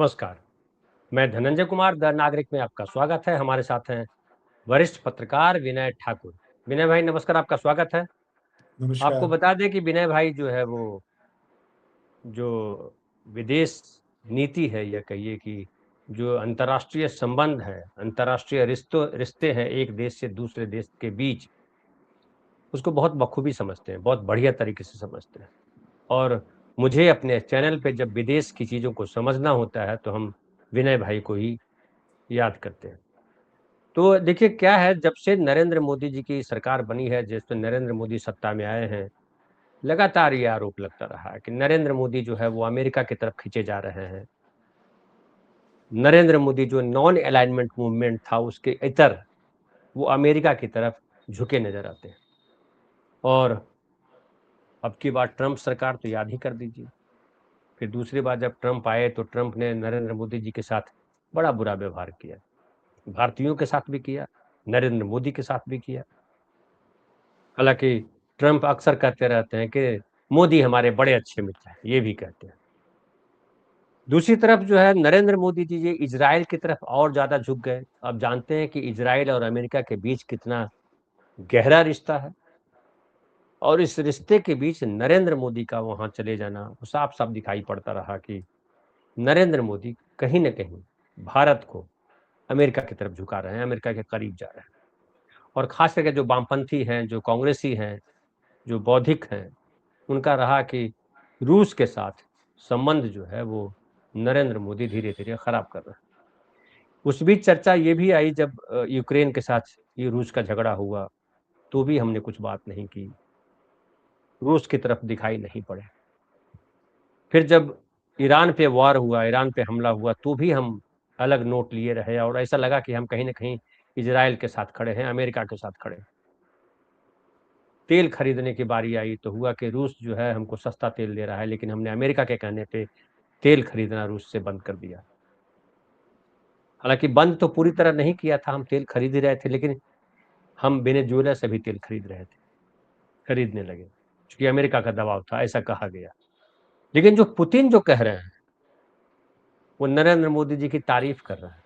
नमस्कार। मैं धनंजय कुमार द नागरिक में आपका स्वागत है। हमारे साथ हैं वरिष्ठ पत्रकार विनय ठाकुर। विनय भाई नमस्कार, आपका स्वागत है। आपको नमस्कार। बता दें कि विनय भाई जो है वो जो विदेश नीति है या कहिए कि जो अंतर्राष्ट्रीय संबंध है, अंतर्राष्ट्रीय रिश्ते हैं एक देश से दूसरे देश के बीच, उसको बहुत बखूबी समझते हैं, बहुत बढ़िया तरीके से समझते हैं। और मुझे अपने चैनल पे जब विदेश की चीज़ों को समझना होता है तो हम विनय भाई को ही याद करते हैं। तो देखिए क्या है, जब से नरेंद्र मोदी जी की सरकार बनी है, जिसमें नरेंद्र मोदी सत्ता में आए हैं, लगातार ये आरोप लगता रहा है कि नरेंद्र मोदी जो है वो अमेरिका की तरफ खींचे जा रहे हैं। नरेंद्र मोदी जो नॉन अलाइनमेंट मूवमेंट था उसके इतर वो अमेरिका की तरफ झुके नजर आते हैं। और अब की बार ट्रंप सरकार तो याद ही कर दीजिए। फिर दूसरी बार जब ट्रंप आए तो ट्रंप ने नरेंद्र मोदी जी के साथ बड़ा बुरा व्यवहार किया, भारतीयों के साथ भी किया, नरेंद्र मोदी के साथ भी किया। हालांकि ट्रंप अक्सर कहते रहते हैं कि मोदी हमारे बड़े अच्छे मित्र हैं, ये भी कहते हैं। दूसरी तरफ जो है नरेंद्र मोदी जी ये इजराइल की तरफ और ज्यादा झुक गए। अब जानते हैं कि इजराइल और अमेरिका के बीच कितना गहरा रिश्ता है, और इस रिश्ते के बीच नरेंद्र मोदी का वहां चले जाना साफ साफ दिखाई पड़ता रहा कि नरेंद्र मोदी कहीं न कहीं भारत को अमेरिका की तरफ झुका रहे हैं, अमेरिका के करीब जा रहे हैं। और खास करके जो वामपंथी हैं, जो कांग्रेसी हैं, जो बौद्धिक हैं, उनका रहा कि रूस के साथ संबंध जो है वो नरेंद्र मोदी धीरे-धीरे खराब कर रहे हैं। उस बीच चर्चा ये भी आई जब यूक्रेन के साथ ये रूस का झगड़ा हुआ, तो भी हमने कुछ बात नहीं की, रूस की तरफ दिखाई नहीं पड़े। फिर जब ईरान पे वॉर हुआ, ईरान पे हमला हुआ, तो भी हम अलग नोट लिए रहे और ऐसा लगा कि हम कहीं न कहीं इज़राइल के साथ खड़े हैं, अमेरिका के साथ खड़े हैं। तेल खरीदने की बारी आई तो हुआ कि रूस जो है हमको सस्ता तेल दे रहा है, लेकिन हमने अमेरिका के कहने पे तेल खरीदना रूस से बंद कर दिया। हालाँकि बंद तो पूरी तरह नहीं किया था, हम तेल खरीद ही रहे थे, लेकिन हम वेनेजुएला से भी तेल खरीद रहे थे, खरीदने लगे, चूँकि अमेरिका का दबाव था, ऐसा कहा गया। लेकिन जो पुतिन जो कह रहे हैं, वो नरेंद्र मोदी जी की तारीफ़ कर रहे हैं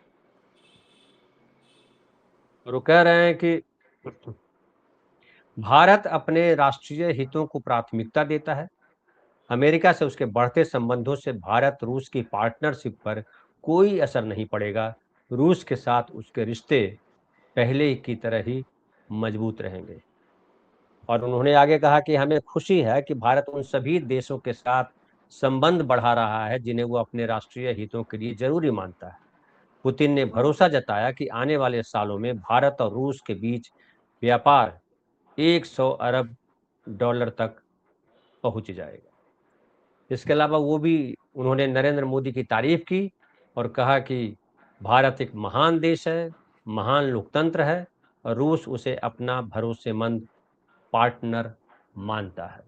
और वो कह रहे हैं कि भारत अपने राष्ट्रीय हितों को प्राथमिकता देता है। अमेरिका से उसके बढ़ते संबंधों से भारत रूस की पार्टनरशिप पर कोई असर नहीं पड़ेगा। रूस के साथ उसके रिश्ते पहले की तरह ही मजबूत रहेंगे। और उन्होंने आगे कहा कि हमें खुशी है कि भारत उन सभी देशों के साथ संबंध बढ़ा रहा है जिन्हें वो अपने राष्ट्रीय हितों के लिए जरूरी मानता है। पुतिन ने भरोसा जताया कि आने वाले सालों में भारत और रूस के बीच व्यापार 100 अरब डॉलर तक पहुंच जाएगा। इसके अलावा वो भी उन्होंने नरेंद्र मोदी की तारीफ की और कहा कि भारत एक महान देश है, महान लोकतंत्र है और रूस उसे अपना भरोसेमंद पार्टनर मानता है।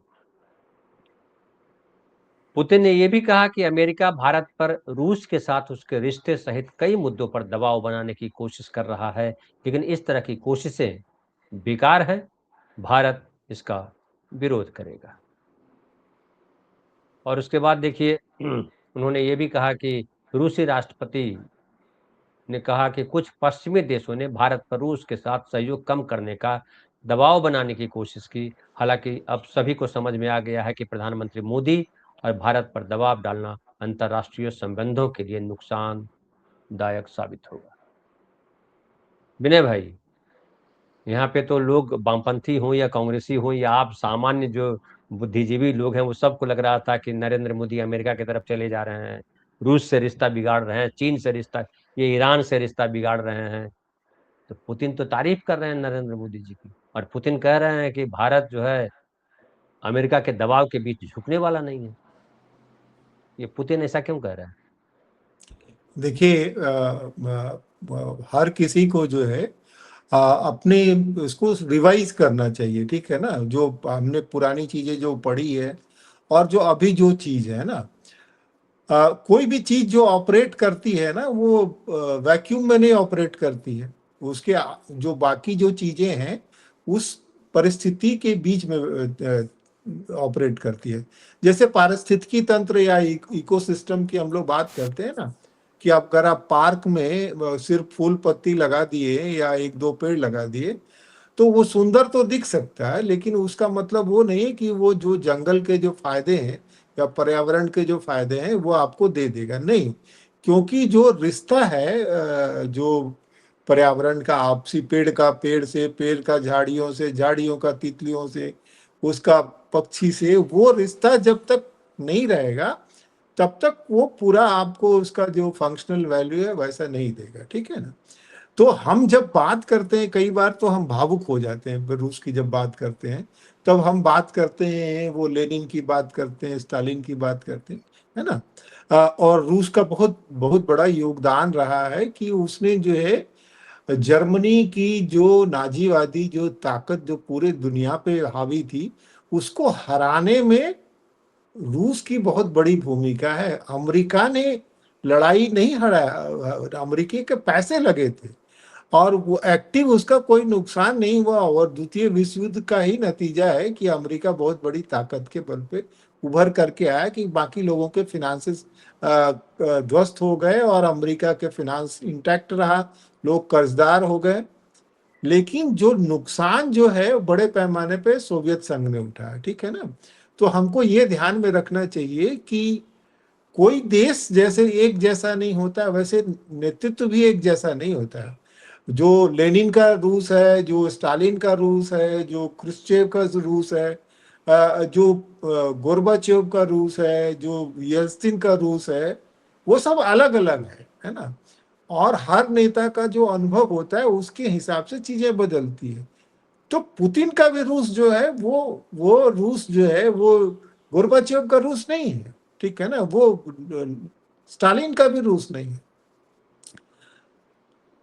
पुतिन ने यह भी कहा कि अमेरिका भारत पर रूस के साथ उसके रिश्ते सहित कई मुद्दों पर दबाव बनाने की कोशिश कर रहा है, लेकिन इस तरह की कोशिशें बेकार हैं। भारत इसका विरोध करेगा। और उसके बाद देखिए उन्होंने ये भी कहा कि रूसी राष्ट्रपति ने कहा कि कुछ पश्चिमी देशों ने भारत पर रूस के साथ सहयोग कम करने का दबाव बनाने की कोशिश की। हालांकि अब सभी को समझ में आ गया है कि प्रधानमंत्री मोदी और भारत पर दबाव डालना अंतर्राष्ट्रीय संबंधों के लिए नुकसानदायक साबित होगा। विनय भाई, यहाँ पे तो लोग वामपंथी हों या कांग्रेसी हों या आप सामान्य जो बुद्धिजीवी लोग हैं, वो सबको लग रहा था कि नरेंद्र मोदी अमेरिका की तरफ चले जा रहे हैं, रूस से रिश्ता बिगाड़ रहे हैं, चीन से रिश्ता, ये ईरान से रिश्ता बिगाड़ रहे हैं। तो पुतिन तो तारीफ कर रहे हैं नरेंद्र मोदी जी की, और पुतिन कह रहे हैं कि भारत जो है अमेरिका के दबाव के बीच झुकने वाला नहीं है। ये पुतिन ऐसा क्यों कह रहा है? देखिए, हर किसी को जो है अपने इसको रिवाइज करना चाहिए। ठीक है ना, जो हमने पुरानी चीजें जो पढ़ी है और जो अभी जो चीज है ना, कोई भी चीज जो ऑपरेट करती है ना, वो वैक्यूम में नहीं ऑपरेट करती है। उसके जो बाकी जो चीजें हैं उस परिस्थिति के बीच में ऑपरेट करती है। जैसे पारिस्थितिकी तंत्र या इकोसिस्टम की हम लोग बात करते हैं ना, कि अगर आप पार्क में सिर्फ फूल पत्ती लगा दिए या एक दो पेड़ लगा दिए तो वो सुंदर तो दिख सकता है, लेकिन उसका मतलब वो नहीं है कि वो जो जंगल के जो फायदे हैं या पर्यावरण के जो फायदे हैं वो आपको दे देगा, नहीं। क्योंकि जो रिश्ता है जो पर्यावरण का आपसी, पेड़ का पेड़ से, पेड़ का झाड़ियों से, झाड़ियों का तितलियों से, उसका पक्षी से, वो रिश्ता जब तक नहीं रहेगा तब तक वो पूरा आपको उसका जो फंक्शनल वैल्यू है वैसा नहीं देगा, ठीक है ना। तो हम जब बात करते हैं, कई बार तो हम भावुक हो जाते हैं रूस की जब बात करते हैं, तब हम बात करते हैं, वो लेनिन की बात करते हैं, स्टालिन की बात करते हैं, है ना। और रूस का बहुत बहुत बड़ा योगदान रहा है कि उसने जो है जर्मनी की जो नाजीवादी जो ताकत जो पूरे दुनिया पे हावी थी, उसको हराने में रूस की बहुत बड़ी भूमिका है। अमेरिका ने लड़ाई नहीं हराया, अमेरिकी के पैसे लगे थे और वो एक्टिव, उसका कोई नुकसान नहीं हुआ। और द्वितीय विश्व युद्ध का ही नतीजा है कि अमेरिका बहुत बड़ी ताकत के बल पे उभर करके आया कि बाकी लोगों के फिनांसेस ध्वस्त हो गए और अमेरिका के फिनांस इंटैक्ट रहा, लोग कर्जदार हो गए। लेकिन जो नुकसान जो है बड़े पैमाने पे सोवियत संघ ने उठाया, ठीक है ना। तो हमको ये ध्यान में रखना चाहिए कि कोई देश जैसे एक जैसा नहीं होता, वैसे नेतृत्व भी एक जैसा नहीं होता है। जो लेनिन का रूस है, जो स्टालिन का रूस है, जो क्रुश्चेव का रूस है, जो गोर्बाचेव का रूस है, जो येल्त्सिन का रूस है, वो सब अलग अलग है ना। और हर नेता का जो अनुभव होता है उसके हिसाब से चीजें बदलती है। तो पुतिन का भी रूस जो है वो रूस जो है वो गोर्बाचेव का रूस नहीं है, ठीक है ना। वो स्टालिन का भी रूस नहीं है।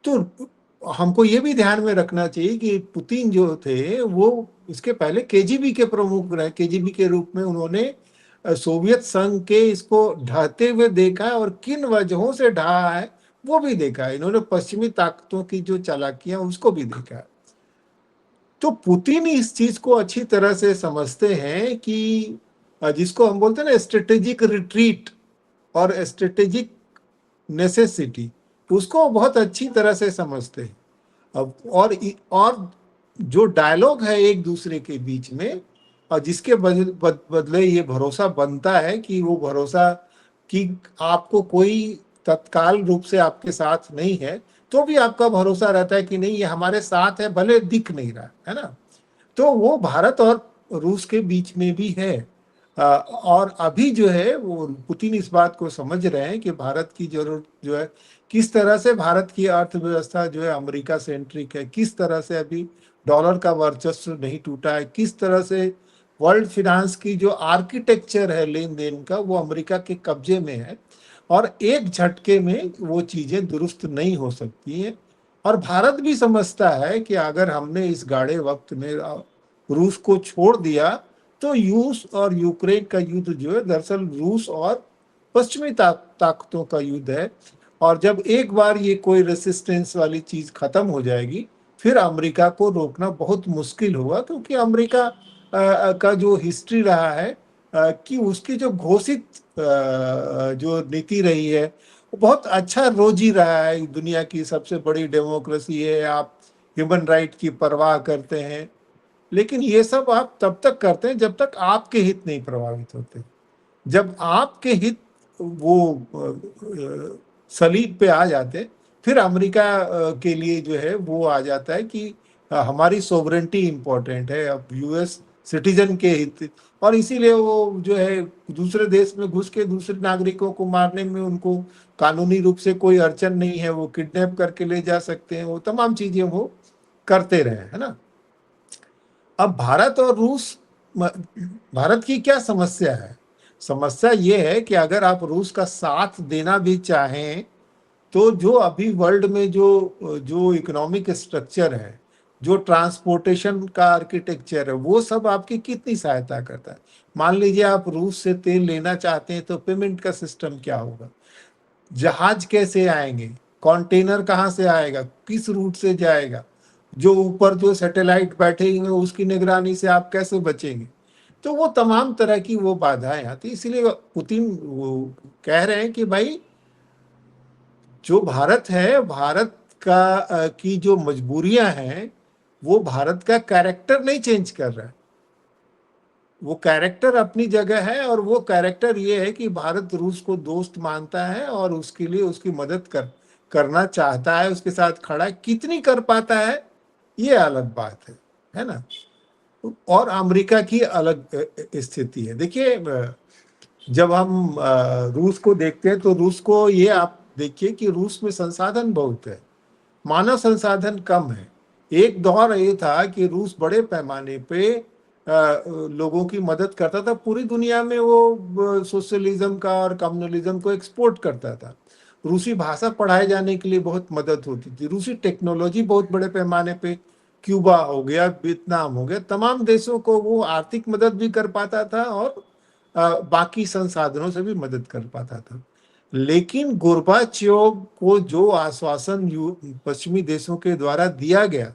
तो हमको ये भी ध्यान में रखना चाहिए कि पुतिन जो थे वो इसके पहले केजीबी के प्रमुख रहे। केजीबी के रूप में उन्होंने सोवियत संघ के इसको ढहते हुए देखा है और किन वजहों से ढहा है वो भी देखा है। इन्होंने पश्चिमी ताकतों की जो चालाकियां उसको भी देखा है। तो पुतिन इस चीज को अच्छी तरह से समझते हैं कि जिसको हम बोलते हैं ना स्ट्रेटेजिक रिट्रीट और स्ट्रेटेजिक नेसेसिटी, उसको बहुत अच्छी तरह से समझते हैं। अब और जो डायलॉग है एक दूसरे के बीच में, और जिसके बदले ये भरोसा बनता है कि वो भरोसा कि आपको कोई तत्काल रूप से आपके साथ नहीं है तो भी आपका भरोसा रहता है कि नहीं ये हमारे साथ है, भले दिख नहीं रहा है ना। तो वो भारत और रूस के बीच में भी है। और अभी जो है वो पुतिन इस बात को समझ रहे हैं कि भारत की जरूरत जो है, किस तरह से भारत की अर्थव्यवस्था जो है अमेरिका सेंट्रिक है, किस तरह से अभी डॉलर का वर्चस्व नहीं टूटा है, किस तरह से वर्ल्ड फिनांस की जो आर्किटेक्चर है लेन देन का वो अमेरिका के कब्जे में है और एक झटके में वो चीजें दुरुस्त नहीं हो सकती हैं। और भारत भी समझता है कि अगर हमने इस गाढ़े वक्त में रूस को छोड़ दिया तो रूस और यूक्रेन का युद्ध जो है दरअसल रूस और पश्चिमी ताकतों का युद्ध है। और जब एक बार ये कोई रेसिस्टेंस वाली चीज खत्म हो जाएगी फिर अमेरिका को रोकना बहुत मुश्किल होगा, क्योंकि अमेरिका का जो हिस्ट्री रहा है कि उसकी जो घोषित जो नीति रही है वो बहुत अच्छा रोजी रहा है। दुनिया की सबसे बड़ी डेमोक्रेसी है, आप ह्यूमन राइट की परवाह करते हैं, लेकिन ये सब आप तब तक करते हैं जब तक आपके हित नहीं प्रभावित होते। जब आपके हित वो सलीब पे आ जाते फिर अमेरिका के लिए जो है वो आ जाता है कि हमारी सोवरेंटी इंपॉर्टेंट है, अब यूएस सिटीजन के हित। और इसीलिए वो जो है दूसरे देश में घुस के दूसरे नागरिकों को मारने में उनको कानूनी रूप से कोई अड़चन नहीं है, वो किडनैप करके ले जा सकते हैं, वो तमाम चीजें वो करते रहे, है ना। अब भारत और रूस, भारत की क्या समस्या है? समस्या ये है कि अगर आप रूस का साथ देना भी चाहें तो जो अभी वर्ल्ड में जो जो इकोनॉमिक स्ट्रक्चर है, जो ट्रांसपोर्टेशन का आर्किटेक्चर है, वो सब आपकी कितनी सहायता करता है। मान लीजिए आप रूस से तेल लेना चाहते हैं तो पेमेंट का सिस्टम क्या होगा, जहाज कैसे आएंगे, कंटेनर कहाँ से आएगा, किस रूट से जाएगा, जो ऊपर जो सैटेलाइट बैठे हुए उसकी निगरानी से आप कैसे बचेंगे। तो वो तमाम तरह की वो बाधाएं आती, इसीलिए पुतिन वो कह रहे हैं कि भाई जो भारत है, भारत का की जो मजबूरियां हैं, वो भारत का कैरेक्टर नहीं चेंज कर रहा है। वो कैरेक्टर अपनी जगह है, और वो कैरेक्टर ये है कि भारत रूस को दोस्त मानता है और उसके लिए उसकी मदद करना चाहता है, उसके साथ खड़ा है। कितनी कर पाता है ये अलग बात है ना। और अमेरिका की अलग स्थिति है। देखिए, जब हम रूस को देखते हैं तो रूस को, ये आप देखिए कि रूस में संसाधन बहुत है, मानव संसाधन कम है। एक दौर ये था कि रूस बड़े पैमाने पे लोगों की मदद करता था। पूरी दुनिया में वो सोशलिज्म का और कम्युनलिज्म को एक्सपोर्ट करता था। रूसी भाषा पढ़ाए जाने के लिए बहुत मदद होती थी। रूसी टेक्नोलॉजी बहुत बड़े पैमाने पे, क्यूबा हो गया, वियतनाम हो गया, तमाम देशों को वो आर्थिक मदद भी कर पाता था और बाकी संसाधनों से भी मदद कर पाता था। लेकिन गोर्बाचेव को जो आश्वासन पश्चिमी देशों के द्वारा दिया गया,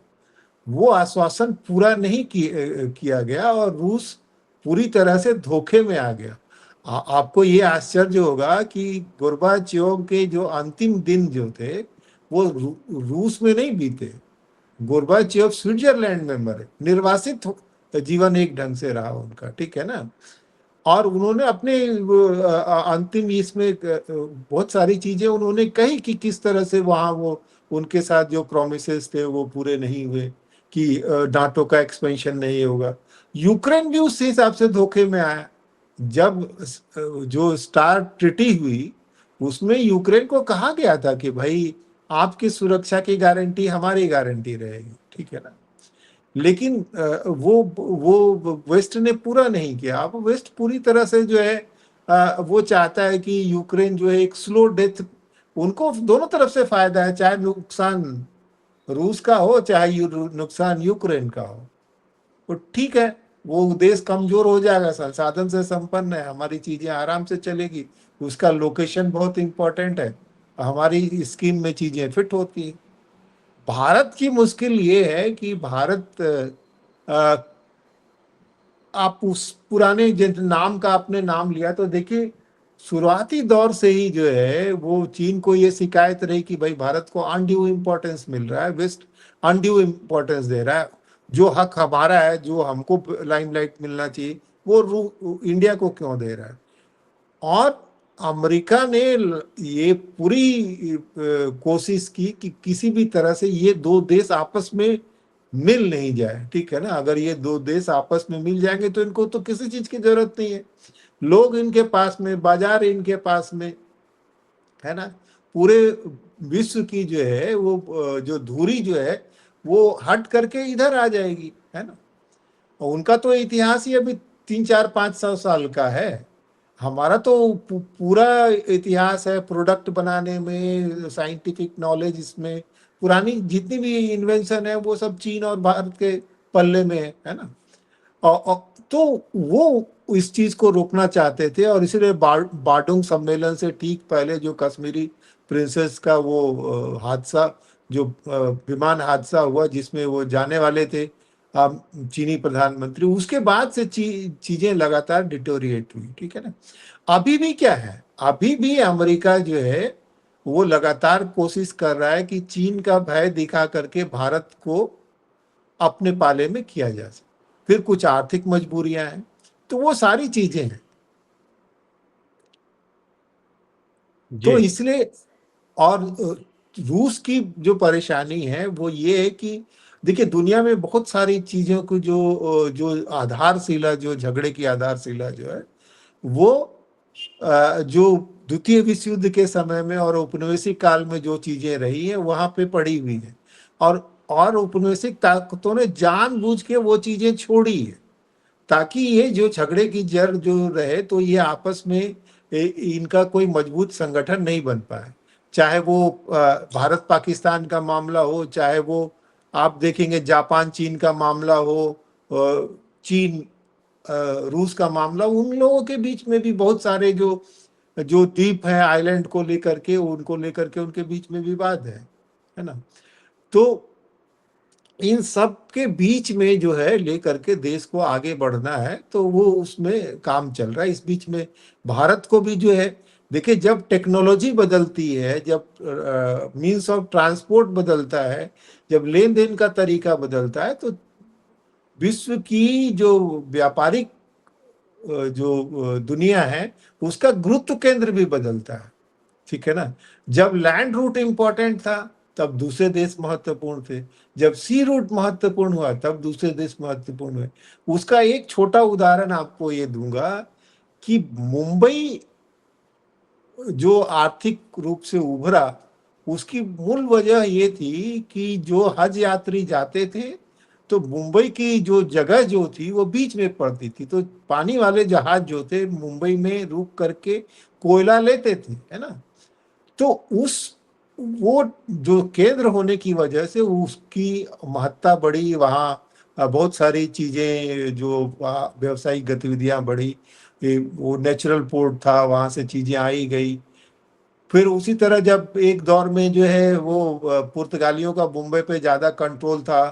वो आश्वासन पूरा नहीं किया गया और रूस पूरी तरह से धोखे में आ गया। आपको ये आश्चर्य होगा कि गोर्बाचेव के जो अंतिम दिन जो थे, वो रूस में नहीं बीते। गोर्बाचेव स्विट्जरलैंड में मरे, निर्वासित जीवन एक ढंग से रहा उनका, ठीक है ना। और उन्होंने अपने अंतिम इसमें बहुत सारी चीजें उन्होंने कही कि किस तरह से वहां वो उनके साथ जो प्रोमिसेस थे वो पूरे नहीं हुए, कि नाटो का एक्सपेंशन नहीं होगा। यूक्रेन भी उस हिसाब से धोखे में आया। जब जो स्टार ट्रीटी हुई, उसमें यूक्रेन को कहा गया था कि भाई, आपकी सुरक्षा की गारंटी हमारी गारंटी रहेगी, ठीक है ना। लेकिन वो वेस्ट ने पूरा नहीं किया। अब वेस्ट पूरी तरह से जो है, वो चाहता है कि यूक्रेन जो है एक स्लो डेथ, उनको दोनों तरफ से फायदा है, चाहे नुकसान रूस का हो चाहे नुकसान यूक्रेन का हो। तो ठीक है, वो देश कमजोर हो जाएगा, संसाधन से संपन्न है, हमारी चीजें आराम से चलेगी, उसका लोकेशन बहुत इंपॉर्टेंट है, हमारी स्कीम में चीजें फिट होती है। भारत की मुश्किल ये है कि भारत, आप उस पुराने नाम का आपने नाम लिया तो देखिए, शुरुआती दौर से ही जो है वो चीन को ये शिकायत रही कि भाई भारत को अनड्यू इम्पोर्टेंस मिल रहा है, वेस्ट अनड्यू इम्पोर्टेंस दे रहा है। जो हक हमारा है, जो हमको लाइमलाइट मिलना चाहिए, वो इंडिया को क्यों दे रहा है। और अमेरिका ने ये पूरी कोशिश की कि किसी भी तरह से ये दो देश आपस में मिल नहीं जाए, ठीक है ना। अगर ये दो देश आपस में मिल जाएंगे तो इनको तो किसी चीज की जरूरत नहीं है, लोग इनके पास में, बाजार इनके पास में, है ना। पूरे विश्व की जो है वो जो धुरी जो है वो हट करके इधर आ जाएगी, है ना। और उनका तो इतिहास ही अभी 3, 4, 500 साल का है। हमारा तो पूरा इतिहास है प्रोडक्ट बनाने में, साइंटिफिक नॉलेज, इसमें पुरानी जितनी भी इन्वेंशन है वो सब चीन और भारत के पल्ले में है ना। तो वो इस चीज को रोकना चाहते थे, और इसलिए बार्डुंग सम्मेलन से ठीक पहले जो कश्मीरी प्रिंसेस का वो हादसा, जो विमान हादसा हुआ जिसमें वो जाने वाले थे चीनी प्रधानमंत्री, उसके बाद से चीजें लगातार डिटोरिएट हुई, ठीक है ना। अभी भी क्या है, अभी भी अमेरिका जो है वो लगातार कोशिश कर रहा है कि चीन का भय दिखा करके भारत को अपने पाले में किया जा सके। फिर कुछ आर्थिक मजबूरियां हैं, तो वो सारी चीजें हैं। तो जी इसलिए, और रूस की जो परेशानी है वो ये है कि देखिए, दुनिया में बहुत सारी चीजों को जो आधारशिला, जो झगड़े की आधारशिला जो है वो जो द्वितीय विश्व युद्ध के समय में और औपनिवेशिक काल में जो चीजें रही हैं वहां पे पड़ी हुई है। और औपनिवेशिक ताकतों ने जानबूझ के वो चीजें छोड़ी है, ताकि ये जो झगड़े की जड़ जो रहे, तो ये आपस में इनका कोई मजबूत संगठन नहीं बन पाए। चाहे वो भारत पाकिस्तान का मामला हो, चाहे वो आप देखेंगे जापान चीन का मामला हो, चीन रूस का मामला, उन लोगों के बीच में भी बहुत सारे जो जो द्वीप हैं, आइलैंड को लेकर के, उनको लेकर के उनके बीच में विवाद है ना। तो इन सब के बीच में जो है लेकर के देश को आगे बढ़ना है, तो वो उसमें काम चल रहा है। इस बीच में भारत को भी जो है देखिए, जब टेक्नोलॉजी बदलती है, जब मीन्स ऑफ ट्रांसपोर्ट बदलता है, जब लेन देन का तरीका बदलता है, तो विश्व की जो व्यापारिक जो दुनिया है, उसका गुरुत्व केंद्र भी बदलता है। ठीक है ना। जब लैंड रूट इंपॉर्टेंट था, तब दूसरे देश महत्वपूर्ण थे। जब सी रूट महत्वपूर्ण हुआ, तब दूसरे देश महत्वपूर्ण हुए। उसका एक छोटा उदाहरण आपको ये दूंगा कि मुंबई जो आर्थिक रूप से उभरा, उसकी मूल वजह ये थी कि जो हज यात्री जाते थे, तो मुंबई की जो जगह जो थी वो बीच में पड़ती थी, तो पानी वाले जहाज जो थे मुंबई में रुक करके कोयला लेते थे, है ना। तो उस वो जो केंद्र होने की वजह से उसकी महत्ता बढ़ी वहाँ। बहुत सारी चीजें जो व्यावसायिक गतिविधियां बढ़ी। वो नेचुरल पोर्ट था, वहां से चीजें आई गई। फिर उसी तरह जब एक दौर में जो है वो पुर्तगालियों का मुंबई पे ज्यादा कंट्रोल था,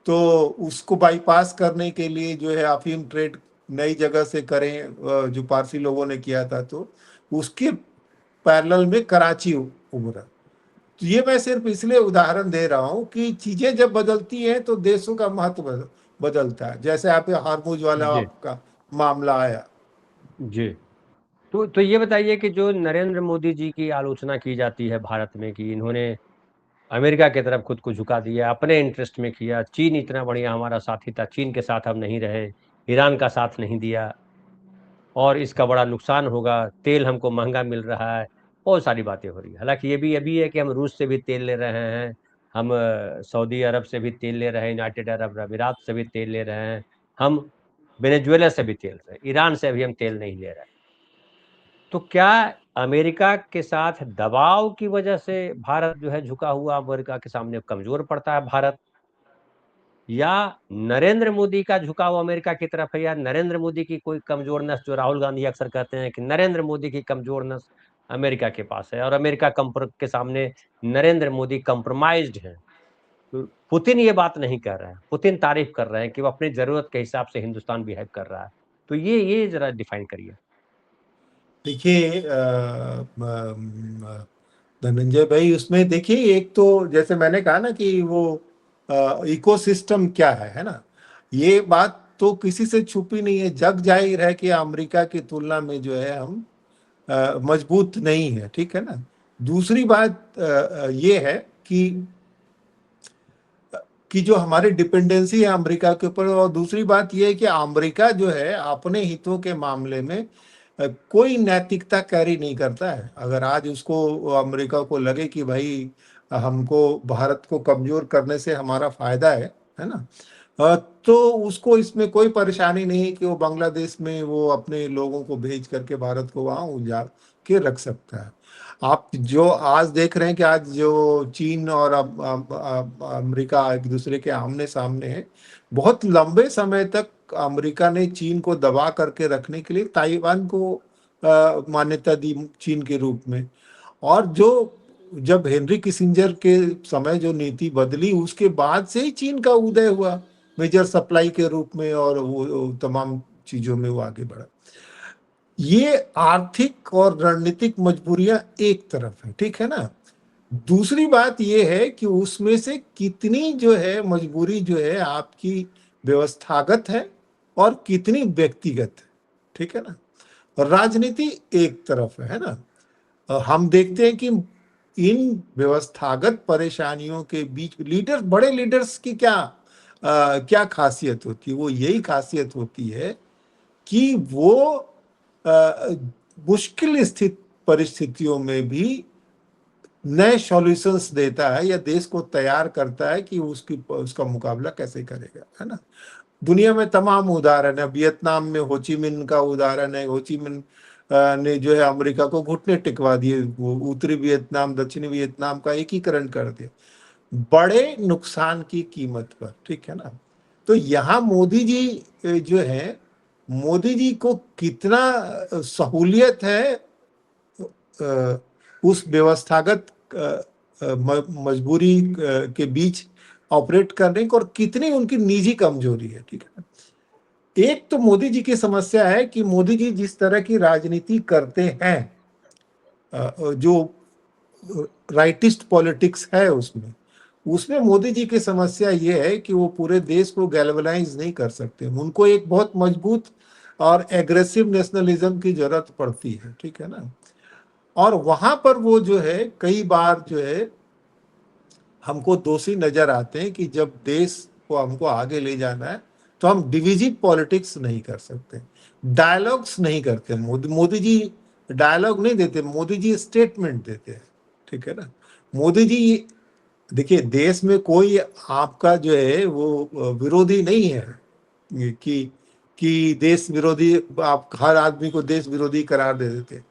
तो उसको बाईपास करने के लिए जो है अफीम ट्रेड नई जगह से करें, जो पारसी लोगों ने किया था, तो उसके पैरेलल में कराची उभरा। तो ये मैं सिर्फ इसलिए उदाहरण दे रहा हूँ कि चीजें जब बदलती हैं तो देशों का महत्व बदलता है। जैसे आप हारमुज वाला जी आपका मामला आया। जी। तो ये बताइए कि जो नरेंद्र मोदी जी की आलोचना की जाती है भारत में कि इन्होंने अमेरिका की तरफ खुद को झुका दिया, अपने इंटरेस्ट में किया, चीन इतना बढ़िया हमारा साथी था, चीन के साथ हम नहीं रहे, ईरान का साथ नहीं दिया और इसका बड़ा नुकसान होगा, तेल हमको महंगा मिल रहा है, बहुत सारी बातें हो रही है। हालांकि ये भी अभी है कि हम रूस से भी तेल ले रहे हैं, हम सऊदी अरब से भी तेल ले रहे हैं, यूनाइटेड अरब अमीरात से भी तेल ले रहे हैं, हम वेनेजुएला से भी तेल ले रहे हैं, ईरान से अभी हम तेल नहीं ले रहे हैं। तो क्या अमेरिका के साथ दबाव की वजह से भारत जो है झुका हुआ, अमेरिका के सामने कमजोर पड़ता है भारत, या नरेंद्र मोदी का झुकाव अमेरिका की तरफ है, या नरेंद्र मोदी की कोई कमजोर नस, जो राहुल गांधी अक्सर कहते हैं कि नरेंद्र मोदी की कमजोर नस अमेरिका के पास है और अमेरिका के सामने नरेंद्र मोदी कंप्रोमाइज्ड है। तो पुतिन ये बात नहीं कर रहा है, पुतिन तारीफ कर रहे हैं कि वो अपनी जरूरत के हिसाब से हिंदुस्तान बिहेव कर रहा है। तो ये जरा डिफाइन करिए। देखिए धनंजय भाई, उसमें देखिए, एक तो जैसे मैंने कहा ना कि वो इकोसिस्टम क्या है ना। ये बात तो किसी से छुपी नहीं है, जग जाहिर है कि अमेरिका की तुलना में जो है हम मजबूत नहीं है। ठीक है ना। दूसरी बात ये है कि जो हमारी डिपेंडेंसी है अमेरिका के ऊपर, और दूसरी बात यह है कि अमेरिका जो है अपने हितों के मामले में कोई नैतिकता कैरी नहीं करता है। अगर आज उसको, अमेरिका को लगे कि भाई हमको भारत को कमजोर करने से हमारा फायदा है ना, तो उसको इसमें कोई परेशानी नहीं कि वो बांग्लादेश में वो अपने लोगों को भेज करके भारत को वहां उजाड़ के रख सकता है। आप जो आज देख रहे हैं कि आज जो चीन और अमेरिका एक दूसरे के आमने सामने है, बहुत लंबे समय तक अमेरिका ने चीन को दबा करके रखने के लिए ताइवान को मान्यता दी चीन के रूप में। और जो जब हेनरी किसिंजर के समय जो नीति बदली, उसके बाद से ही चीन का उदय हुआ मेजर सप्लाई के रूप में, और वो तमाम चीजों में वो आगे बढ़ा। ये आर्थिक और रणनीतिक मजबूरियां एक तरफ है, ठीक है ना। दूसरी बात यह है कि उसमें से कितनी जो है मजबूरी जो है आपकी व्यवस्थागत है और कितनी व्यक्तिगत है। ठीक है ना। और राजनीति एक तरफ है ना। हम देखते हैं कि इन व्यवस्थागत परेशानियों के बीच लीडर, बड़े लीडर्स की क्या खासियत होती है। वो यही खासियत होती है कि वो मुश्किल स्थित परिस्थितियों में भी नए सॉल्यूशंस देता है, या देश को तैयार करता है कि उसका मुकाबला कैसे करेगा, है ना। दुनिया में तमाम उदाहरण है। वियतनाम में होची मिन का उदाहरण है। होची मिन ने जो है अमेरिका को घुटने टिकवा दिए, वो उत्तरी वियतनाम दक्षिणी वियतनाम का एकीकरण कर दिया, बड़े नुकसान की कीमत पर। ठीक है ना। तो यहाँ मोदी जी जो है, मोदी जी को कितना सहूलियत है उस व्यवस्थागत मजबूरी के बीच ऑपरेट करने को, और कितनी उनकी निजी कमजोरी है। ठीक है। एक तो मोदी जी की समस्या है कि मोदी जी जिस तरह की राजनीति करते हैं, जो राइटिस्ट पॉलिटिक्स है उसमें उसमें मोदी जी की समस्या ये है कि वो पूरे देश को गैल्वनाइज नहीं कर सकते। उनको एक बहुत मजबूत और एग्रेसिव नेशनलिज्म की जरूरत पड़ती है, ठीक है ना। और वहां पर वो जो है कई बार जो है हमको दोषी नजर आते हैं कि जब देश को हमको आगे ले जाना है तो हम डिविजिव पॉलिटिक्स नहीं कर सकते, डायलॉग्स नहीं करते। मोदी जी डायलॉग नहीं देते, मोदी जी स्टेटमेंट देते हैं, ठीक है ना। मोदी जी, देखिए देश में कोई आपका जो है वो विरोधी नहीं है कि देश विरोधी, आप हर आदमी को देश विरोधी करार दे देते।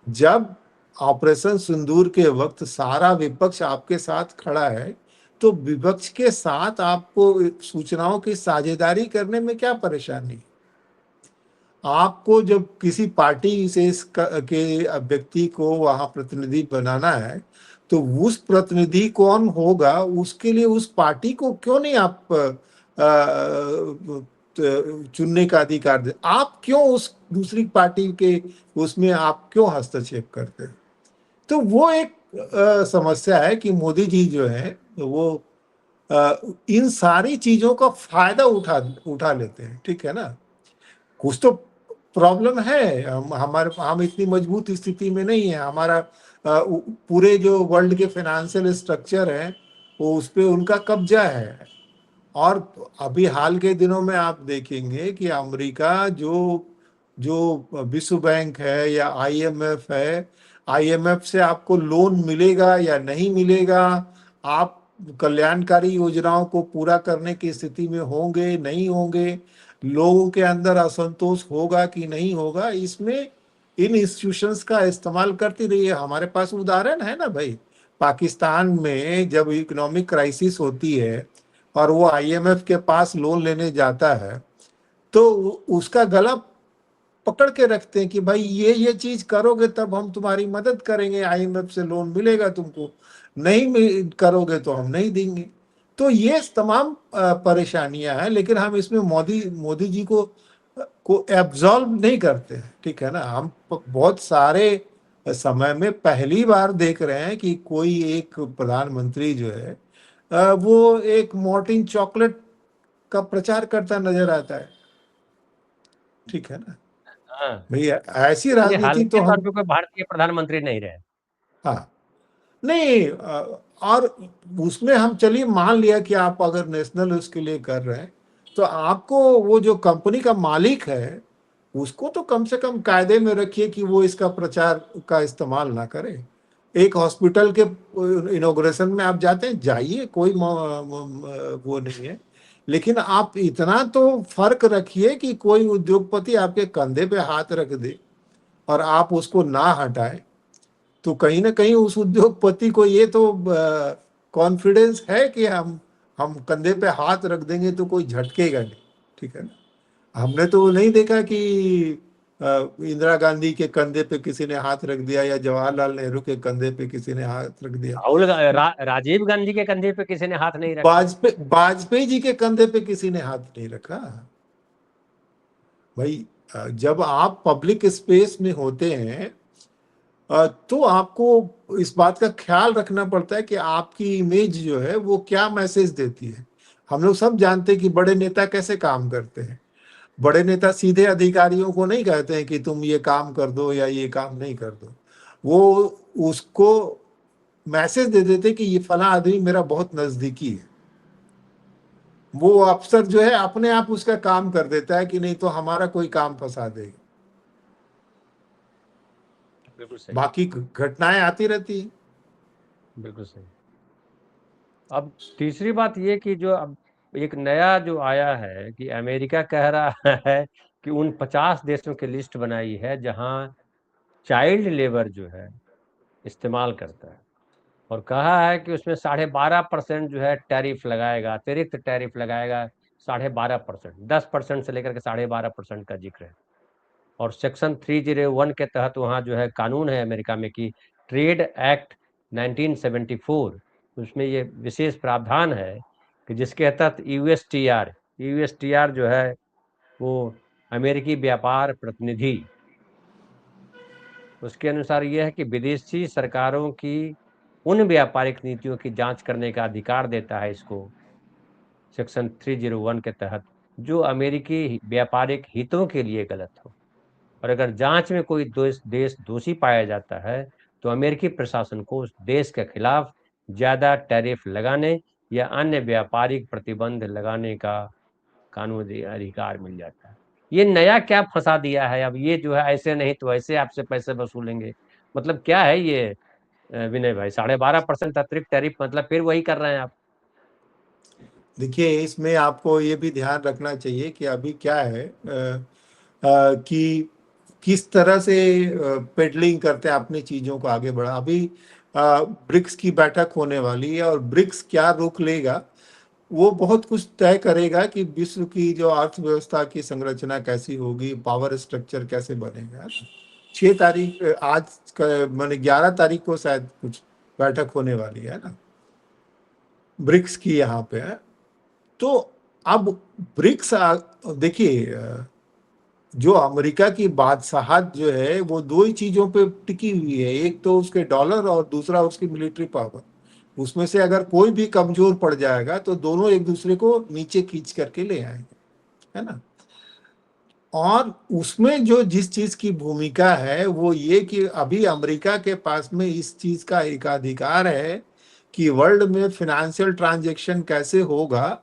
जब ऑपरेशन सिंदूर के वक्त सारा विपक्ष आपके साथ खड़ा है तो विपक्ष के साथ आपको सूचनाओं की साझेदारी करने में क्या परेशानी। आपको जब किसी पार्टी विशेष के व्यक्ति को वहां प्रतिनिधि बनाना है तो उस प्रतिनिधि कौन होगा उसके लिए उस पार्टी को क्यों नहीं आप चुनने का अधिकार दे। आप क्यों उस दूसरी पार्टी के उसमें आप क्यों हस्तक्षेप करते हैं। तो वो एक समस्या है कि मोदी जी जो है वो इन सारी चीजों का फायदा उठा उठा लेते हैं, ठीक है ना। कुछ तो प्रॉब्लम है, हम इतनी मजबूत स्थिति में नहीं है। हमारा पूरे जो वर्ल्ड के फाइनेंशियल स्ट्रक्चर है वो उस पे उनका कब्जा है। और अभी हाल के दिनों में आप देखेंगे कि अमेरिका जो जो विश्व बैंक है या आईएमएफ है, आईएमएफ से आपको लोन मिलेगा या नहीं मिलेगा, आप कल्याणकारी योजनाओं को पूरा करने की स्थिति में होंगे नहीं होंगे, लोगों के अंदर असंतोष होगा कि नहीं होगा, इसमें इन इंस्टीट्यूशंस का इस्तेमाल करती रही है। हमारे पास उदाहरण है ना भाई, पाकिस्तान में जब इकोनॉमिक क्राइसिस होती है और वो आईएमएफ के पास लोन लेने जाता है तो उसका गला पकड़ के रखते हैं कि भाई ये चीज करोगे तब हम तुम्हारी मदद करेंगे, आईएमएफ से लोन मिलेगा तुमको, नहीं करोगे तो हम नहीं देंगे। तो ये तमाम परेशानियां हैं, लेकिन हम इसमें मोदी मोदी जी को एब्जॉल्व नहीं करते हैं, ठीक है ना। हम बहुत सारे समय में पहली बार देख रहे हैं कि कोई एक प्रधानमंत्री जो है वो एक मॉर्टिन चॉकलेट का प्रचार करता नजर आता है, ठीक है ना। हाँ, भैया ऐसी ये राजनीति तो हल्के तौर हम, पे कोई भारतीय प्रधानमंत्री नहीं रहे। हाँ नहीं और उसमें हम चलिए मान लिया कि आप अगर नेशनल उसके लिए कर रहे हैं तो आपको वो जो कंपनी का मालिक है उसको तो कम से कम कायदे में रखिए कि वो इसका प्रचार का इस्तेमाल ना करे। एक हॉस्पिटल के इनॉग्रेशन में आप जाते हैं, जाइए, कोई वो नहीं है, लेकिन आप इतना तो फर्क रखिए कि कोई उद्योगपति आपके कंधे पे हाथ रख दे और आप उसको ना हटाएं तो कहीं ना कहीं उस उद्योगपति को ये तो कॉन्फिडेंस है कि हम कंधे पे हाथ रख देंगे तो कोई झटकेगा नहीं, ठीक है ना। हमने तो नहीं देखा कि इंदिरा गांधी के कंधे पे किसी ने हाथ रख दिया या जवाहरलाल नेहरू के कंधे पे किसी ने हाथ रख दिया। राजीव गांधी के कंधे पे किसी ने हाथ नहीं रखा। वाजपेयी जी के कंधे पे किसी ने हाथ नहीं रखा। भाई जब आप पब्लिक स्पेस में होते हैं तो आपको इस बात का ख्याल रखना पड़ता है कि आपकी इमेज जो है वो क्या मैसेज देती है। हम लोग सब जानते हैं कि बड़े नेता कैसे काम करते हैं। बड़े नेता सीधे अधिकारियों को नहीं कहते हैं कि तुम ये काम कर दो या ये काम नहीं कर दो, वो उसको मैसेज दे देते कि ये फला आदमी मेरा बहुत नजदीकी है। वो अफसर जो है अपने आप उसका काम कर देता है कि नहीं तो हमारा कोई काम फंसा देगा। बिल्कुल सही। बाकी घटनाएं आती रहती है। बिल्कुल सही। अब तीसरी बात ये कि जो अब एक नया जो आया है कि अमेरिका कह रहा है कि उन 50 देशों की लिस्ट बनाई है जहां चाइल्ड लेबर जो है इस्तेमाल करता है, और कहा है कि उसमें 12.5% जो है टैरिफ लगाएगा, अतिरिक्त टैरिफ लगाएगा। 12.5%, 10% से लेकर के 12.5% का जिक्र है। और सेक्शन 301 के तहत वहाँ जो है कानून है अमेरिका में कि ट्रेड एक्ट 1974, उसमें ये विशेष प्रावधान है कि जिसके तहत यूएसटीआर जो है वो अमेरिकी व्यापार प्रतिनिधि उसके अनुसार ये है कि विदेशी सरकारों की उन व्यापारिक नीतियों की जांच करने का अधिकार देता है इसको, सेक्शन 301 के तहत, जो अमेरिकी व्यापारिक हितों के लिए गलत हो। और अगर जांच में कोई देश दोषी पाया जाता है, तो अमेरिकी प्रशासन को उस देश के खिलाफ ज्यादा टैरिफ लगाने या अन्य व्यापारिक प्रतिबंध लगाने का कानूनी अधिकार मिल जाता है। ये नया क्या फंसा दिया है अब, ये जो है ऐसे नहीं तो ऐसे आपसे पैसे वसूलेंगे, मतलब क्या है ये विनय भाई? 12.5% अतिरिक्त टैरिफ, मतलब फिर वही कर रहे हैं आप। देखिए, इसमें आपको ये भी ध्यान रखना चाहिए कि अभी क्या है कि किस तरह से पेडलिंग करते हैं अपनी चीजों को आगे बढ़ा। अभी ब्रिक्स की बैठक होने वाली है और ब्रिक्स क्या रुख लेगा वो बहुत कुछ तय करेगा कि विश्व की जो अर्थव्यवस्था की संरचना कैसी होगी, पावर स्ट्रक्चर कैसे बनेगा। 6 तारीख माने 11 तारीख को शायद कुछ बैठक होने वाली है ना, ब्रिक्स की यहाँ पे है। तो अब ब्रिक्स देखिए, जो अमेरिका की बादशाहत जो है वो दो ही चीजों पे टिकी हुई है, एक तो उसके डॉलर और दूसरा उसकी मिलिट्री पावर। उसमें से अगर कोई भी कमजोर पड़ जाएगा तो दोनों एक दूसरे को नीचे खींच करके ले आएंगे, है ना। और उसमें जो जिस चीज की भूमिका है वो ये कि अभी अमेरिका के पास में इस चीज का एकाधिकार है कि वर्ल्ड में फिनेंशियल ट्रांजैक्शन कैसे होगा,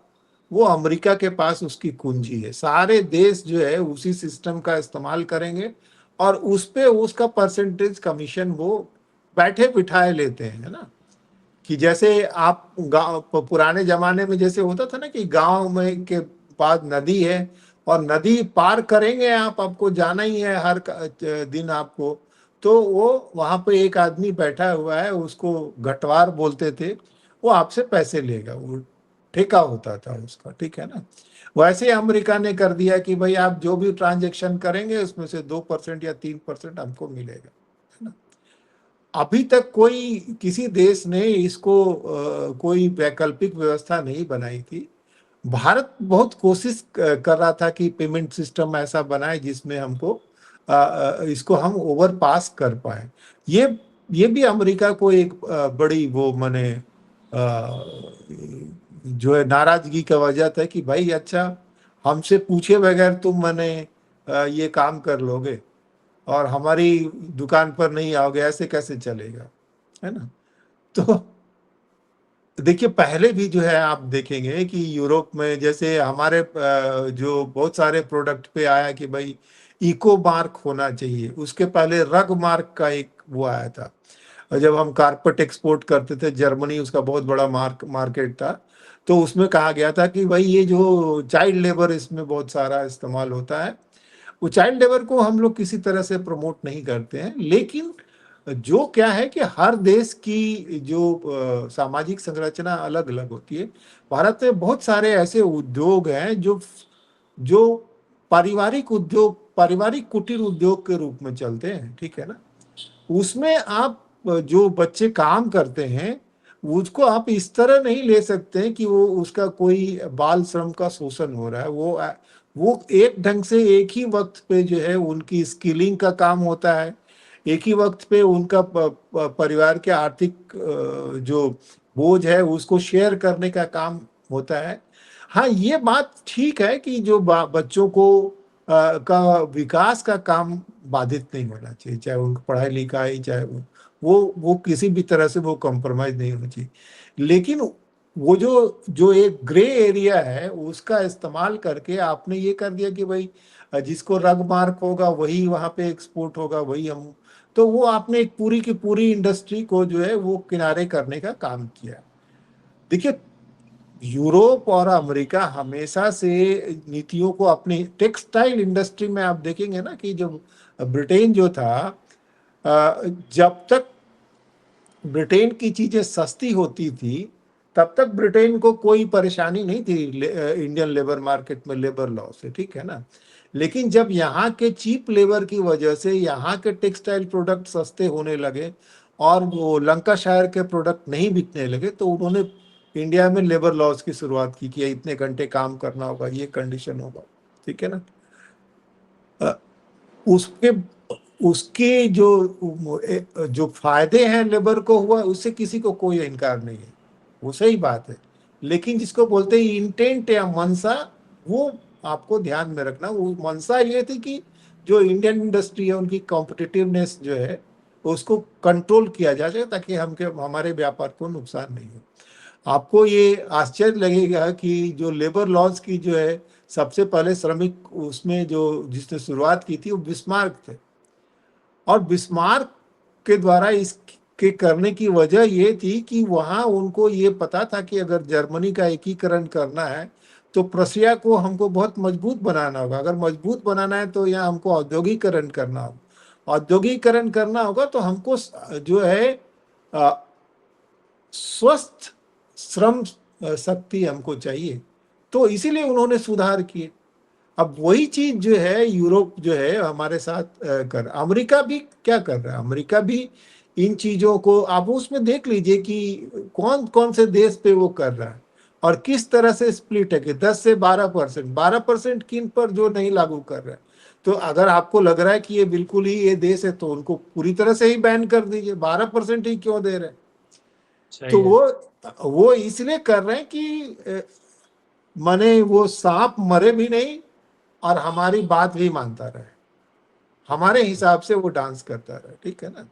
वो अमेरिका के पास उसकी कुंजी है। सारे देश जो है उसी सिस्टम का इस्तेमाल करेंगे और उस पे उसका परसेंटेज कमीशन वो बैठे बिठाए लेते हैं, है ना। कि जैसे आप गांव पुराने जमाने में जैसे होता था ना कि गांव में के पास नदी है और नदी पार करेंगे आप, आपको जाना ही है हर दिन आपको, तो वो वहां पे एक आदमी बैठा हुआ है, उसको घटवार बोलते थे, वो आपसे पैसे लेगा, वो ठेका होता था उसका, ठीक है ना। वैसे ही अमेरिका ने कर दिया कि भाई आप जो भी ट्रांजेक्शन करेंगे उसमें से 2% या 3% हमको मिलेगा, है ना। अभी तक कोई किसी देश ने इसको कोई वैकल्पिक व्यवस्था नहीं बनाई थी। भारत बहुत कोशिश कर रहा था कि पेमेंट सिस्टम ऐसा बनाए जिसमें हमको इसको हम ओवर पास कर पाए। ये ये भी अमेरिका को एक बड़ी वो माने जो है नाराजगी का वजह था कि भाई अच्छा, हमसे पूछे बगैर तुम मैंने ये काम कर लोगे और हमारी दुकान पर नहीं आओगे, ऐसे कैसे चलेगा, है ना। तो देखिए, पहले भी जो है आप देखेंगे कि यूरोप में जैसे हमारे जो बहुत सारे प्रोडक्ट पे आया कि भाई इको मार्क होना चाहिए, उसके पहले रग मार्क का एक वो आया था। और जब हम कारपेट एक्सपोर्ट करते थे जर्मनी, उसका बहुत बड़ा मार्केट था, तो उसमें कहा गया था कि भाई ये जो चाइल्ड लेबर इसमें बहुत सारा इस्तेमाल होता है, वो चाइल्ड लेबर को हम लोग किसी तरह से प्रमोट नहीं करते हैं। लेकिन जो क्या है कि हर देश की जो सामाजिक संरचना अलग अलग होती है। भारत में बहुत सारे ऐसे उद्योग हैं जो जो पारिवारिक उद्योग, पारिवारिक कुटीर उद्योग के रूप में चलते हैं, ठीक है ना। उसमें आप जो बच्चे काम करते हैं उसको आप इस तरह नहीं ले सकते हैं कि वो उसका कोई बाल श्रम का शोषण हो रहा है। वो एक ढंग से एक ही वक्त पे जो है उनकी स्किलिंग का काम होता है, एक ही वक्त पे उनका परिवार के आर्थिक जो बोझ है उसको शेयर करने का काम होता है। हाँ, ये बात ठीक है कि जो बच्चों को का विकास का काम बाधित नहीं होना चाहिए, चाहे उनकी पढ़ाई लिखाई, चाहे वो किसी भी तरह से वो कॉम्प्रोमाइज नहीं होना चाहिए। लेकिन वो जो जो एक ग्रे एरिया है उसका इस्तेमाल करके आपने ये कर दिया कि भाई जिसको रग मार्क होगा वही वहां पे एक्सपोर्ट होगा, वही हम, तो वो आपने एक पूरी की पूरी इंडस्ट्री को जो है वो किनारे करने का काम किया। देखिए, यूरोप और अमेरिका हमेशा से नीतियों को अपनी टेक्सटाइल इंडस्ट्री में आप देखेंगे ना कि जब ब्रिटेन जो था, जब तक ब्रिटेन की चीजें सस्ती होती थी तब तक ब्रिटेन को कोई परेशानी नहीं थी इंडियन लेबर मार्केट में लेबर लॉ से, ठीक है ना। लेकिन जब यहाँ के चीप लेबर की वजह से यहाँ के टेक्सटाइल प्रोडक्ट सस्ते होने लगे और वो लंकाशायर के प्रोडक्ट नहीं बिकने लगे, तो उन्होंने इंडिया में लेबर लॉज की शुरुआत की कि इतने घंटे काम करना होगा, ये कंडीशन होगा, ठीक है ना। उसके उसके जो फायदे हैं लेबर को हुआ, उससे किसी को कोई इनकार नहीं है, वो सही बात है। लेकिन जिसको बोलते हैं इंटेंट या मनसा, वो आपको ध्यान में रखना। वो मनसा ये थी कि जो इंडियन इंडस्ट्री है उनकी कॉम्पिटिटिवनेस जो है उसको कंट्रोल किया जाए, ताकि हमारे व्यापार को नुकसान नहीं हो। आपको ये आश्चर्य लगेगा कि जो लेबर लॉज की जो है सबसे पहले श्रमिक उसमें जो जिसने शुरुआत की थी वो बिस्मार्क थे। और बिस्मार्क के द्वारा इसके करने की वजह ये थी कि वहां उनको ये पता था कि अगर जर्मनी का एकीकरण करना है तो प्रशिया को हमको बहुत मजबूत बनाना होगा। अगर मजबूत बनाना है तो यहाँ हमको औद्योगिकरण करना होगा। औद्योगिकरण करना होगा तो हमको जो है स्वस्थ श्रम शक्ति हमको चाहिए। तो इसीलिए उन्होंने सुधार किए। अब वही चीज जो है यूरोप जो है हमारे साथ कर, अमेरिका भी क्या कर रहा है। अमेरिका भी इन चीजों को आप उसमें देख लीजिए कि कौन कौन से देश पे वो कर रहा है और किस तरह से स्प्लिट है कि 10 से 12%, 12% किन पर जो नहीं लागू कर रहा है। तो अगर आपको लग रहा है कि ये बिल्कुल ही ये देश है तो उनको पूरी तरह से ही बैन कर दीजिए, 12% ही क्यों दे रहे हैं। तो सही है। वो इसलिए कर रहे हैं कि माने वो सांप मरे भी नहीं और हमारी बात भी मानता रहे, हमारे हिसाब से वो डांस करता रहे, ठीक है ना।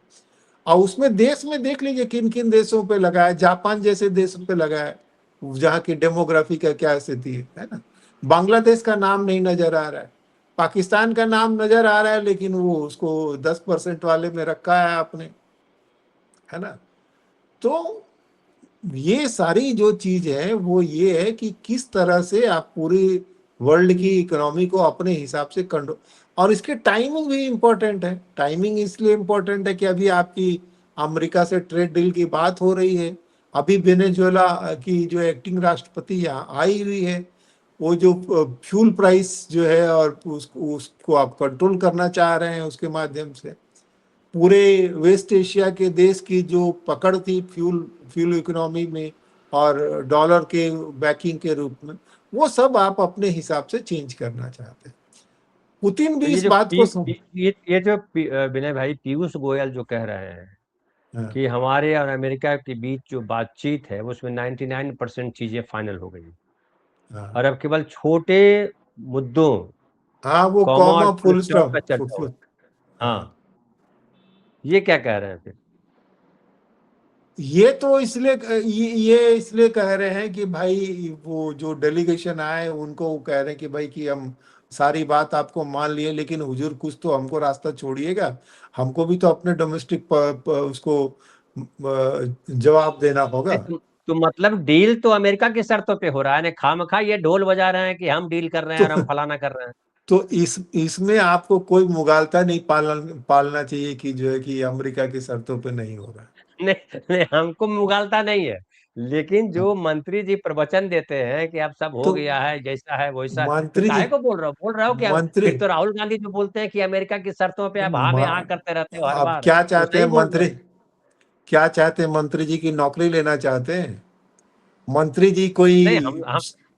और उसमें देश में देख लीजिए किन किन देशों पे लगा है, जापान जैसे देशों पे लगा है जहाँ की डेमोग्राफी का क्या स्थिति है ना। बांग्लादेश का नाम नहीं नजर आ रहा है, पाकिस्तान का नाम नजर आ रहा है, लेकिन वो उसको 10% वाले में रखा है आपने, है ना। तो ये सारी जो चीज है वो ये है कि किस तरह से आप पूरी वर्ल्ड की इकोनॉमी को अपने हिसाब से कंट्रोल। और इसके टाइमिंग भी इम्पोर्टेंट है। टाइमिंग इसलिए इम्पोर्टेंट है कि अभी आपकी अमेरिका से ट्रेड डील की बात हो रही है। अभी वेनेजुएला की जो एक्टिंग राष्ट्रपति यहाँ आई हुई है, वो जो फ्यूल प्राइस जो है और उसको आप कंट्रोल करना चाह रहे हैं उसके माध्यम से। पूरे वेस्ट एशिया के देश की जो पकड़ थी फ्यूल फ्यूल इकोनॉमी में और डॉलर के बैकिंग के रूप में, वो सब आप अपने हिसाब से चेंज करना चाहते हैं। पुतिन भी तो ये इस जो बात को विनय भाई पीयूष गोयल जो कह रहे हैं हाँ, कि हमारे और अमेरिका के बीच जो बातचीत है उसमें 99% चीजें फाइनल हो गई हाँ, और अब केवल छोटे मुद्दों, हाँ, वो कॉमा और comma full full stop stop पे चर्चा हो। हाँ। हाँ, ये क्या कह रहे हैं फिर? ये तो ये इसलिए कह रहे हैं कि भाई वो जो डेलीगेशन आए उनको वो कह रहे हैं कि भाई कि हम सारी बात आपको मान लिए, लेकिन हुजूर कुछ तो हमको रास्ता छोड़िएगा। हमको भी तो अपने डोमेस्टिक उसको जवाब देना होगा। नहीं, तो मतलब डील तो अमेरिका की शर्तों पे हो रहा है ना, खामखा ये ढोल बजा रहे हैं कि हम डील कर रहे हैं तो और हम फलाना कर रहे हैं। तो इसमें आपको कोई मुगालता नहीं पालना चाहिए कि जो है कि अमेरिका की शर्तों पे नहीं हो रहा नहीं, नहीं, हमको मुगालता नहीं है, लेकिन है। जो मंत्री जी प्रवचन देते हैं कि अब सब हो तो गया है, जैसा है वैसा है, फिर मंत्री जी काहे को बोल रहे हो क्या? मंत्री फिर तो राहुल गांधी जो बोलते हैं कि अमेरिका की शर्तों पे आप हाँ में हाँ करते रहते हो हर अब बार, क्या वो चाहते हैं सही बोल रहे मंत्री? हैं। क्या चाहते हैं मंत्री जी की नौकरी लेना चाहते हैं? मंत्री जी कोई नहीं,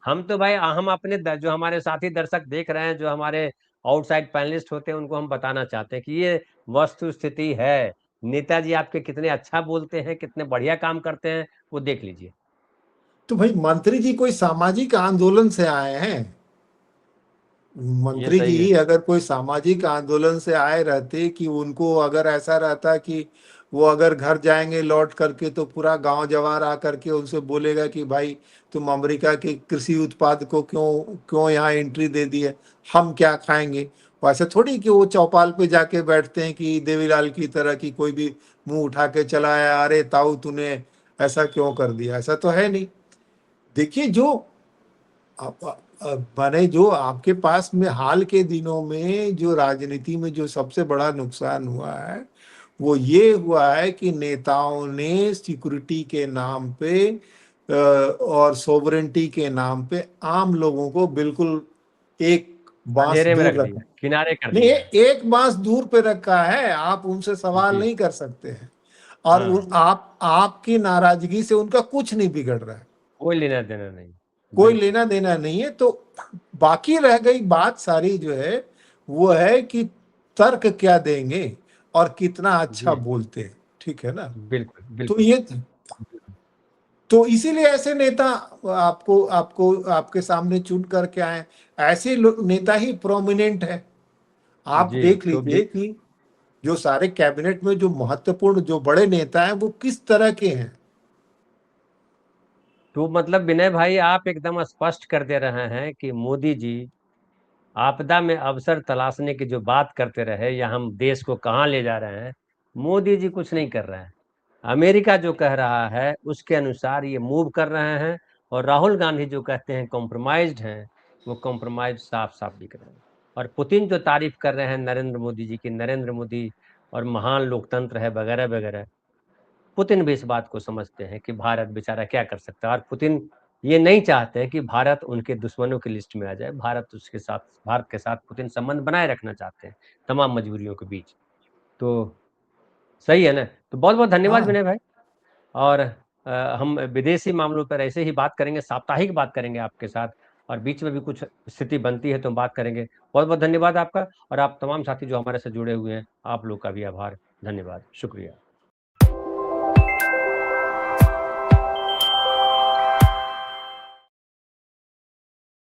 हम तो भाई हम अपने जो हमारे साथी दर्शक देख रहे हैं, जो हमारे आउटसाइड पैनलिस्ट होते हैं, उनको हम बताना चाहते हैं कि ये वस्तु स्थिति है। नेताजी आपके कितने अच्छा बोलते हैं, कितने बढ़िया काम करते हैं, वो देख लीजिए। तो भाई मंत्री जी कोई सामाजिक आंदोलन से आए हैं। ये मंत्री सही है। जी अगर कोई सामाजिक आंदोलन से आए रहते कि उनको अगर ऐसा रहता कि वो अगर घर जाएंगे लौट करके तो पूरा गांव जवार आकर के उनसे बोलेगा कि भाई तुम अमेरिका के कृषि उत्पाद को क्यों क्यों यहाँ एंट्री दे दी है, हम क्या खाएंगे। वैसे थोड़ी कि वो चौपाल पे जाके बैठते हैं कि देवीलाल की तरह की कोई भी मुंह उठा के चला आया, अरे ताऊ तूने ऐसा क्यों कर दिया, ऐसा तो है नहीं। देखिए जो माने जो आपके पास में हाल के दिनों में जो राजनीति में जो सबसे बड़ा नुकसान हुआ है वो ये हुआ है कि नेताओं ने सिक्योरिटी के नाम पे और सोवरेंटी के नाम पे आम लोगों को बिल्कुल एक बांस अंधेरे में दूर रख रखा। दिया, किनारे कर नहीं, दिया है। एक बांस दूर पे रखा है, आप उनसे सवाल जी। नहीं कर सकते हैं। और हाँ, आप आपकी नाराजगी से उनका कुछ नहीं बिगड़ रहा है, कोई लेना देना नहीं। कोई बिल्कुल। लेना देना नहीं है। तो बाकी रह गई बात सारी जो है वो है कि तर्क क्या देंगे। और कितना अच्छा जी, बोलते हैं, ठीक है ना। बिल्कुल, तो बिल्कुल। ये तो इसीलिए ऐसे नेता आपको आपको आपके सामने चुन करके आए। ऐसे नेता ही प्रोमिनेंट है। आप जी, देख तो लीजिए कि जो सारे कैबिनेट में जो महत्वपूर्ण जो बड़े नेता हैं वो किस तरह के हैं। तो मतलब विनय भाई, आप एकदम स्पष्ट कर दे रहे हैं कि मोदी जी आपदा में अवसर तलाशने की जो बात करते रहे, या हम देश को कहाँ ले जा रहे हैं, मोदी जी कुछ नहीं कर रहे हैं। अमेरिका जो कह रहा है उसके अनुसार ये मूव कर रहे हैं, और राहुल गांधी जो कहते हैं कॉम्प्रोमाइज्ड हैं, वो कॉम्प्रोमाइज साफ साफ दिख रहे हैं। और पुतिन जो तारीफ कर रहे हैं नरेंद्र मोदी जी की, नरेंद्र मोदी और महान लोकतंत्र है वगैरह वगैरह, पुतिन भी इस बात को समझते हैं कि भारत बेचारा क्या कर सकता है। और पुतिन ये नहीं चाहते हैं कि भारत उनके दुश्मनों की लिस्ट में आ जाए। भारत के साथ पुतिन संबंध बनाए रखना चाहते हैं, तमाम मजबूरियों के बीच। तो सही है ना। तो बहुत बहुत धन्यवाद हाँ विनय भाई। और हम विदेशी मामलों पर ऐसे ही बात करेंगे, साप्ताहिक बात करेंगे आपके साथ। और बीच में भी कुछ स्थिति बनती है तो हम बात करेंगे। बहुत बहुत धन्यवाद आपका, और आप तमाम साथी जो हमारे साथ जुड़े हुए हैं, आप लोग का भी आभार, धन्यवाद, शुक्रिया।